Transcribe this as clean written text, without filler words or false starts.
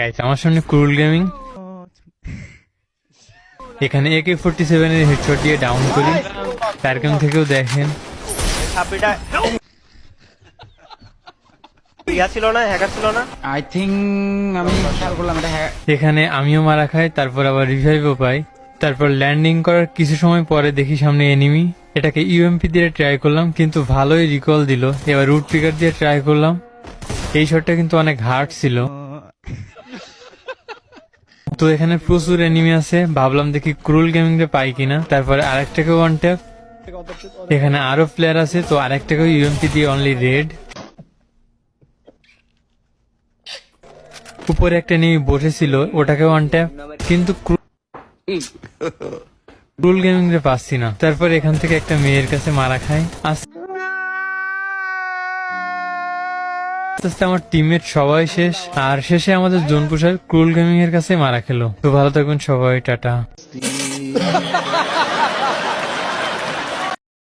Guys, আমার সামনে ক্রুল gaming. এখানে AK-47 এর হেডশট দিয়ে ডাউন করি। তার গেম থেকেও দেখেন ছাব্বিটা ইয়া ছিল না, হ্যাকার ছিল না। আই থিঙ্ক আমি খেয়াল করলাম এটা এখানে আমিও মারা খাই, তারপর আবার রিভাইভও পাই। তারপর ল্যান্ডিং করার কিছু সময় পরে দেখি সামনে এনিমি। এটাকে ইউএমপি দিয়ে ট্রাই করলাম, কিন্তু ভালোই রিকল দিল। এবার রুট পিকার দিয়ে ট্রাই করলাম। এই শটটা কিন্তু অনেক হার্ড ছিল। তো এখানে প্রচুর এনিমি আছে, ভাবলাম দেখি ক্রুল গেমিং রে পাই কিনা। তারপরে আরেকটাকে ওয়ান ট্যাপ। এখানে আরো প্লেয়ার আছে, তো আরেকটাকে ইউএমপি দিয়ে অনলি রেড। উপরে একটা এনিমি বসেছিল, ওটাকে ওয়ান ট্যাপ, কিন্তু ক্রুল গেমিং রে পাচ্ছি না। তারপর এখান থেকে একটা মেয়ের কাছে মারা খাই। আস্তে আস্তে আমার টিমমেট সবাই শেষ, আর শেষে আমাদের জোন পুষার ক্রুল গেমিং এর কাছে মারা খেলো। তো ভালো থাকবেন সবাই, টাটা।